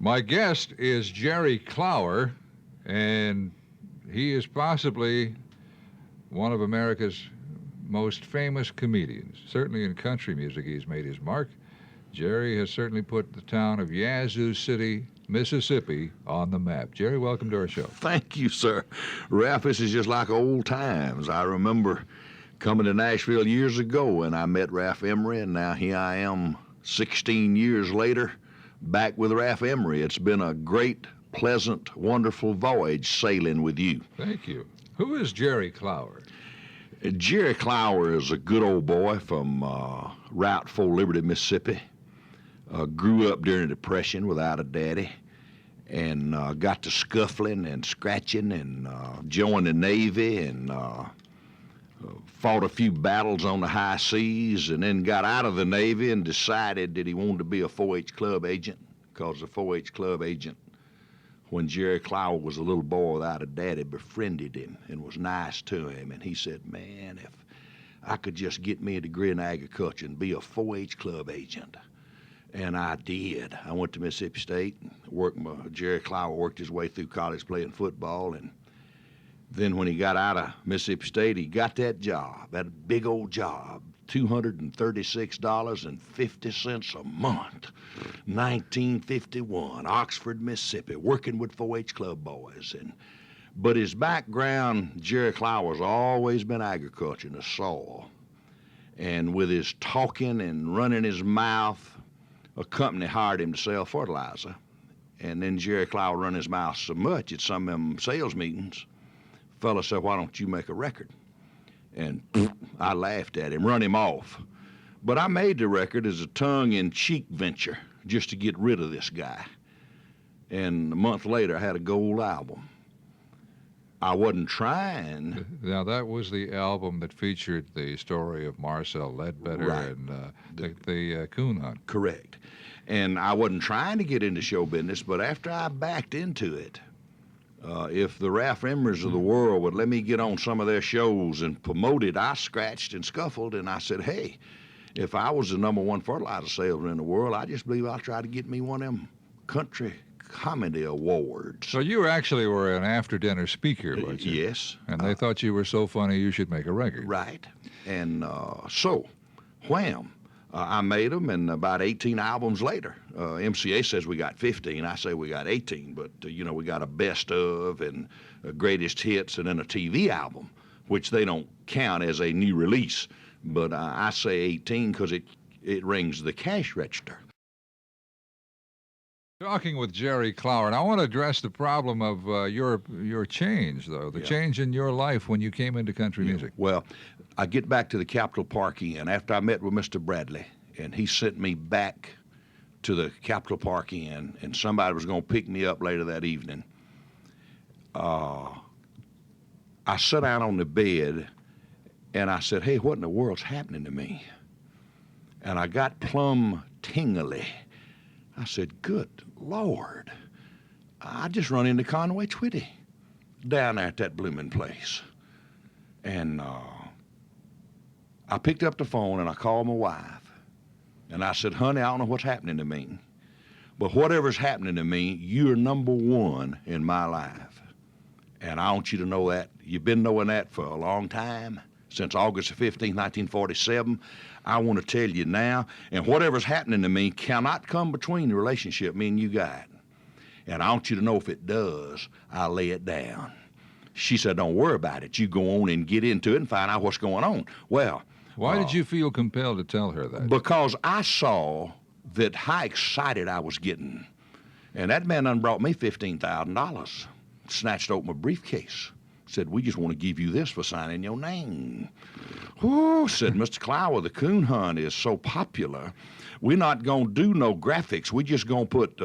My guest is Jerry Clower, and he is possibly one of America's most famous comedians. Certainly in country music, he's made his mark. Jerry has certainly put the town of Yazoo City, Mississippi, on the map. Jerry, welcome to our show. Thank you, sir. Ralph, this is just like old times. I remember coming to Nashville years ago, and I met Ralph Emery, and now here I am 16 years later, back with Ralph Emery. It's been a great, pleasant, wonderful voyage sailing with you. Thank you. Who is Jerry Clower? Jerry Clower is a good old boy from Route 4 Liberty, Mississippi. Grew up during the Depression without a daddy, and got to scuffling and scratching, and joined the Navy, and fought a few battles on the high seas, and then got out of the Navy and decided that he wanted to be a 4-H club agent, because the 4-H club agent, when Jerry Clower was a little boy without a daddy, befriended him and was nice to him. And he said, man, if I could just get me a degree in agriculture and be a 4-H club agent. And I did. I went to Mississippi State. Jerry Clower worked his way through college playing football. And then when he got out of Mississippi State, he got that job, that big old job, $236.50 a month, 1951, Oxford, Mississippi, working with 4-H club boys. But his background, Jerry Clower's always been agriculture and the soil. And with his talking and running his mouth, a company hired him to sell fertilizer. And then Jerry Clower run his mouth so much at some of them sales meetings, fella said, why don't you make a record? And I laughed at him, run him off. But I made the record as a tongue-in-cheek venture just to get rid of this guy. And a month later, I had a gold album. I wasn't trying. Now, that was the album that featured the story of Marcel Ledbetter, right, and the coon hunt. Correct. And I wasn't trying to get into show business, but after I backed into it, if the Ralph Emerys of the world would let me get on some of their shows and promote it, I scratched and scuffled, and I said, hey, if I was the #1 fertilizer salesman in the world, I just believe I'll try to get me one of them country comedy awards. So you actually were an after-dinner speaker, weren't you? Yes. And they thought you were so funny you should make a record. Right. And so, wham, I made them, and about 18 albums later, MCA says we got 15. I say we got 18, but, we got a best of and greatest hits and then a TV album, which they don't count as a new release. But I say 18 because it rings the cash register. Talking with Jerry Clower, and I want to address the problem of your change, though, the change in your life when you came into country music. Well, I get back to the Capitol Park Inn after I met with Mr. Bradley, and he sent me back to the Capitol Park Inn, and somebody was going to pick me up later that evening. I sat down on the bed, and I said, hey, what in the world's happening to me? And I got plumb tingly. I said, good Lord, I just run into Conway Twitty down there at that blooming place. And I picked up the phone and I called my wife. And I said, honey, I don't know what's happening to me, but whatever's happening to me, you're #1 in my life. And I want you to know that. You've been knowing that for a long time, since August 15, 1947. I want to tell you now, and whatever's happening to me cannot come between the relationship me and you got. And I want you to know if it does, I'll lay it down. She said, don't worry about it. You go on and get into it and find out what's going on. Well, why did you feel compelled to tell her that? Because I saw that how excited I was getting. And that man done brought me $15,000, snatched open my briefcase. Said, we just want to give you this for signing your name. Whoo, said Mr. Clower, the coon hunt is so popular, we're not going to do no graphics. We're just going to put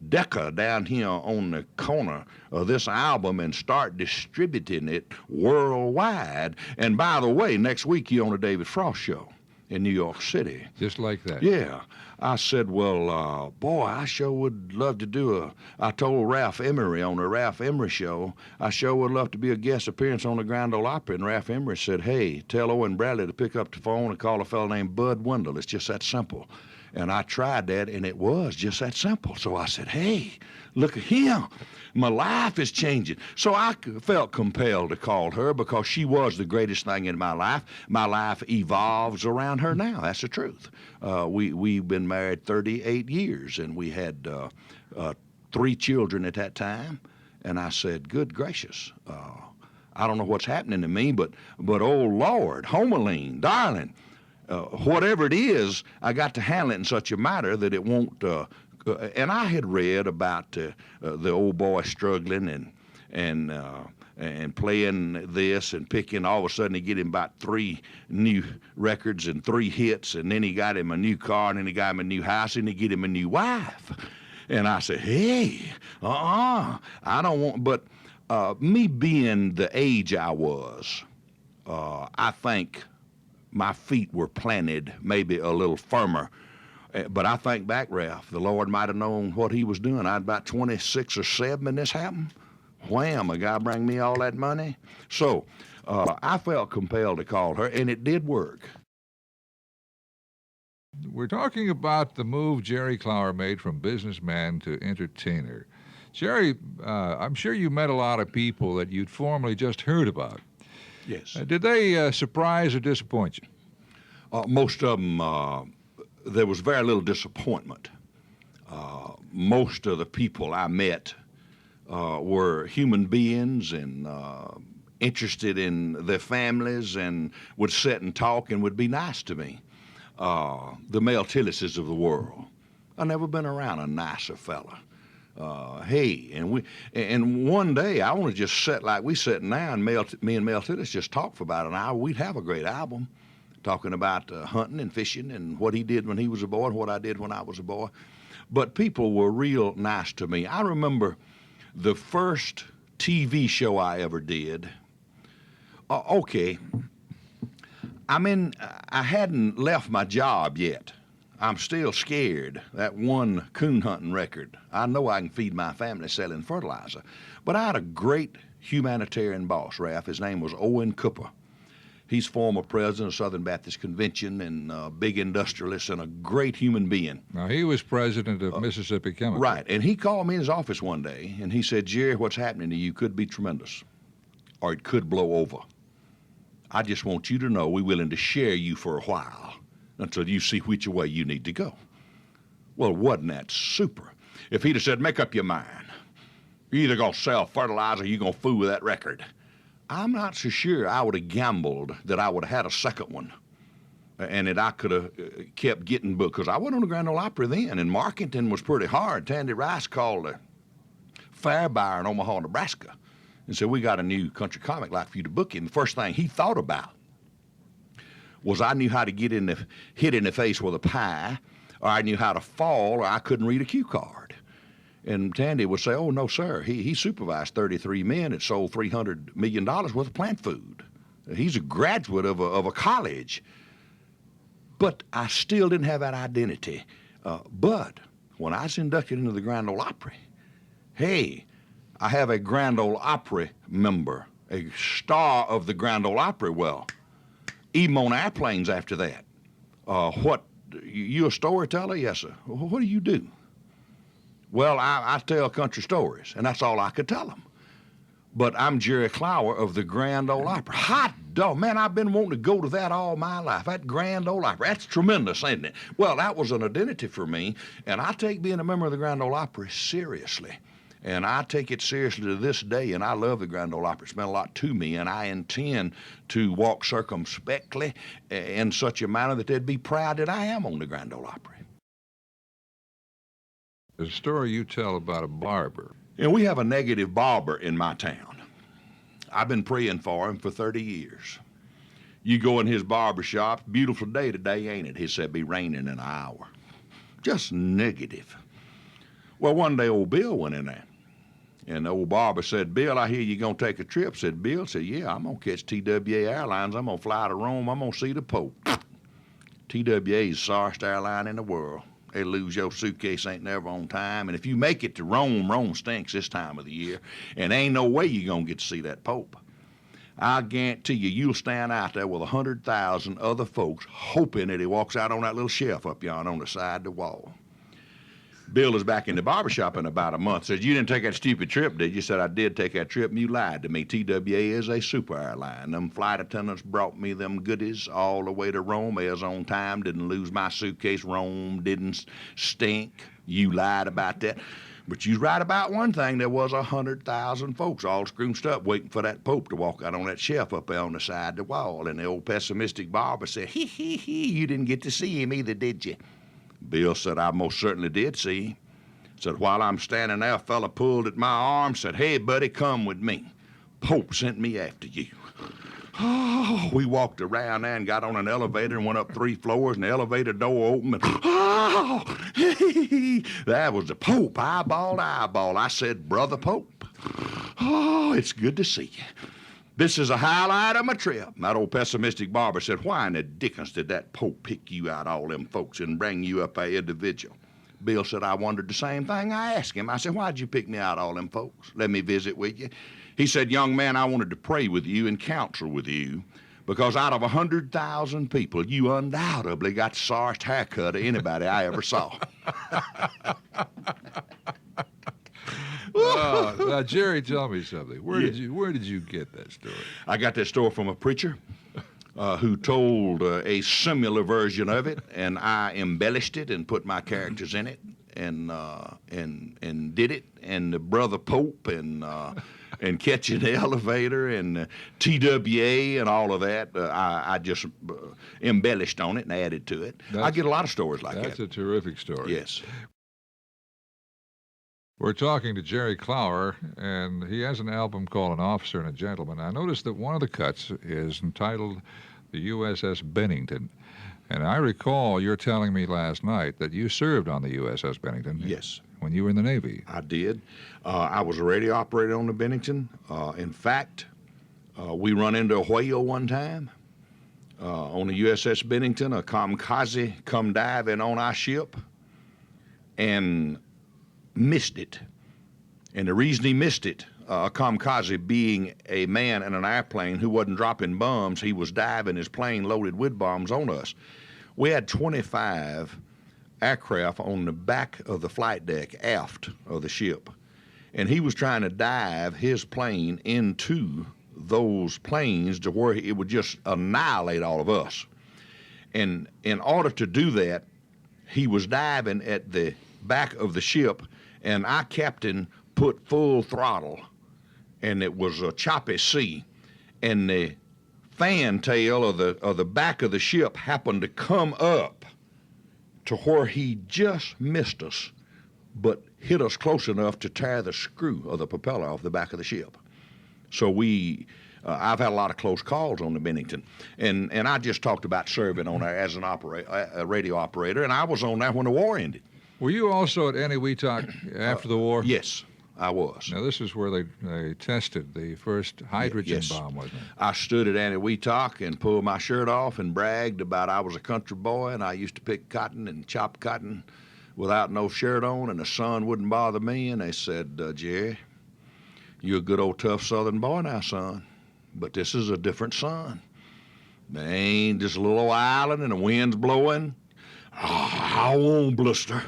Decca down here on the corner of this album and start distributing it worldwide. And by the way, next week you're on the David Frost Show in New York City. Just like that? Yeah. I said, well, boy, I sure would love to do I told Ralph Emery on the Ralph Emery Show, I sure would love to be a guest appearance on the Grand Ole Opry. And Ralph Emery said, hey, tell Owen Bradley to pick up the phone and call a fellow named Bud Wendell. It's just that simple. And I tried that, and it was just that simple. So I said, hey, look at him. My life is changing. So I felt compelled to call her because she was the greatest thing in my life. My life evolves around her now. That's the truth. We've been married 38 years, and we had 3 children at that time. And I said, good gracious, I don't know what's happening to me, but oh, Lord, Homeline, darling, whatever it is, I got to handle it in such a manner that it won't. And I had read about the old boy struggling and playing this and picking. All of a sudden, he get him about 3 new records and 3 hits, and then he got him a new car, and then he got him a new house, and he get him a new wife. And I said, hey, I don't want. But me being the age I was, I think my feet were planted maybe a little firmer. But I think back, Ralph, the Lord might have known what he was doing. I was about 26 or 7 when this happened. Wham, a guy bring me all that money. So I felt compelled to call her, and it did work. We're talking about the move Jerry Clower made from businessman to entertainer. Jerry, I'm sure you met a lot of people that you'd formerly just heard about. Yes. Did they surprise or disappoint you? Most of them, there was very little disappointment. Most of the people I met were human beings and interested in their families and would sit and talk and would be nice to me. The Mel Tillises of the world. I've never been around a nicer fella. Hey, and one day I want to just sit like we sit now, and me and Mel Tillis just talk for about an hour. We'd have a great album, talking about hunting and fishing and what he did when he was a boy and what I did when I was a boy. But people were real nice to me. I remember the first TV show I ever did. Okay. I hadn't left my job yet. I'm still scared. That one coon hunting record. I know I can feed my family selling fertilizer. But I had a great humanitarian boss, Ralph. His name was Owen Cooper. He's former president of Southern Baptist Convention and a big industrialist and a great human being. Now, he was president of Mississippi Chemical. Right. And he called me in his office one day, and he said, Jerry, what's happening to you could be tremendous, or it could blow over. I just want you to know we're willing to share you for a while until you see which way you need to go. Well, wasn't that super? If he'd have said, make up your mind. You're either going to sell fertilizer or you're going to fool with that record. I'm not so sure I would have gambled that I would have had a second one and that I could have kept getting booked, because I wasn't on the Grand Ole Opry then, and marketing was pretty hard. Tandy Rice called a fair buyer in Omaha, Nebraska, and said, we got a new country comic like for you to book him. The first thing he thought about was I knew how to get hit in the face with a pie, or I knew how to fall, or I couldn't read a cue card. And Tandy would say, oh, no, sir. He supervised 33 men that sold $300 million worth of plant food. He's a graduate of a college. But I still didn't have that identity. But when I was inducted into the Grand Ole Opry, hey, I have a Grand Ole Opry member, a star of the Grand Ole Opry. Well, even on airplanes after that. You a storyteller? Yes, sir. What do you do? Well, I tell country stories, and that's all I could tell them. But I'm Jerry Clower of the Grand Ole Opry. Hot dog, man, I've been wanting to go to that all my life, that Grand Ole Opry. That's tremendous, ain't it? Well, that was an identity for me, and I take being a member of the Grand Ole Opry seriously. And I take it seriously to this day, and I love the Grand Ole Opry. It's meant a lot to me, and I intend to walk circumspectly in such a manner that they'd be proud that I am on the Grand Ole Opry. There's a story you tell about a barber. And we have a negative barber in my town. I've been praying for him for 30 years. You go in his barber shop, beautiful day today, ain't it? He said, be raining in an hour. Just negative. Well, one day old Bill went in there. And the old barber said, Bill, I hear you're going to take a trip. Said Bill, said, yeah, I'm going to catch TWA Airlines. I'm going to fly to Rome. I'm going to see the Pope. TWA is the sorriest airline in the world. They lose your suitcase, ain't never on time. And if you make it to Rome, Rome stinks this time of the year. And ain't no way you're going to get to see that Pope. I guarantee you'll stand out there with 100,000 other folks hoping that he walks out on that little shelf up yonder on the side of the wall. Bill is back in the barbershop in about a month. Says, you didn't take that stupid trip, did you? Said, I did take that trip, and you lied to me. TWA is a super airline. Them flight attendants brought me them goodies all the way to Rome. I was on time, didn't lose my suitcase. Rome didn't stink. You lied about that. But you's right about one thing. There was 100,000 folks all scrounged up waiting for that Pope to walk out on that shelf up there on the side of the wall. And the old pessimistic barber said, hee, you didn't get to see him either, did you? Bill said, I most certainly did see him. Said, while I'm standing there, a fella pulled at my arm, said, hey, buddy, come with me. Pope sent me after you. Oh, we walked around there and got on an elevator and went up 3 floors, and the elevator door opened, and that was the Pope, eyeball to eyeball. I said, Brother Pope, oh, it's good to see you. This is a highlight of my trip. That old pessimistic barber said, why in the dickens did that Pope pick you out, all them folks, and bring you up there individual? Bill said, I wondered the same thing. I asked him. I said, why'd you pick me out, all them folks? Let me visit with you. He said, young man, I wanted to pray with you and counsel with you, because out of 100,000 people, you undoubtedly got the sorriest haircut of anybody I ever saw. Now, Jerry, tell me something. Where did you get that story? I got that story from a preacher who told a similar version of it, and I embellished it and put my characters in it, and did it, and the Brother Pope and catching the elevator and TWA and all of that. I just embellished on it and added to it. I get a lot of stories like that. That's a terrific story. Yes. We're talking to Jerry Clower, and he has an album called An Officer and a Gentleman. I noticed that one of the cuts is entitled The USS Bennington. And I recall you're telling me last night that you served on the USS Bennington. Yes. When you were in the Navy. I did. I was a radio operator on the Bennington. In fact, we run into a whale one time on the USS Bennington. A kamikaze come diving on our ship and missed it. And the reason he missed it, a kamikaze being a man in an airplane who wasn't dropping bombs, he was diving his plane loaded with bombs on us. We had 25 aircraft on the back of the flight deck aft of the ship, and he was trying to dive his plane into those planes to where it would just annihilate all of us. And in order to do that, he was diving at the back of the ship, and our captain put full throttle, and it was a choppy sea, and the fantail of the back of the ship happened to come up to where he just missed us, but hit us close enough to tear the screw of the propeller off the back of the ship. So I've had a lot of close calls on the Bennington, and I just talked about serving on there as a radio operator, and I was on there when the war ended. Were you also at Eniwetok after the war? Yes, I was. Now, this is where they tested the first hydrogen bomb, wasn't it? I stood at Eniwetok and pulled my shirt off and bragged about I was a country boy, and I used to pick cotton and chop cotton without no shirt on, and the sun wouldn't bother me. And they said, Jerry, you're a good old tough Southern boy now, son, but this is a different sun. There ain't just a little old island and the wind's blowing. I won't blister.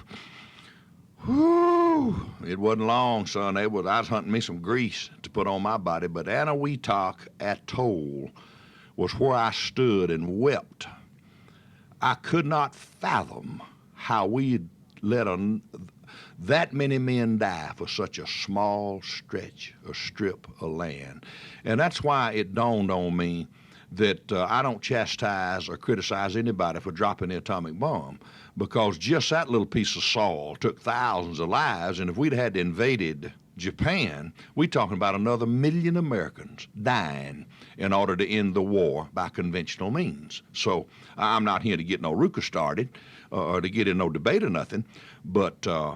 Whew. It wasn't long, son. I was hunting me some grease to put on my body, but Eniwetok Atoll was where I stood and wept. I could not fathom how we'd let that many men die for such a small stretch or strip of land. And that's why it dawned on me that I don't chastise or criticize anybody for dropping the atomic bomb, because just that little piece of soil took thousands of lives, and if we'd had invaded Japan, we're talking about another 1 million Americans dying in order to end the war by conventional means. So I'm not here to get no ruckus started or to get in no debate or nothing, but boy,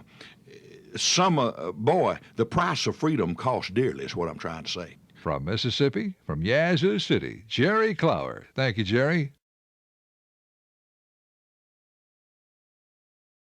the price of freedom costs dearly is what I'm trying to say. From Mississippi, from Yazoo City, Jerry Clower. Thank you, Jerry.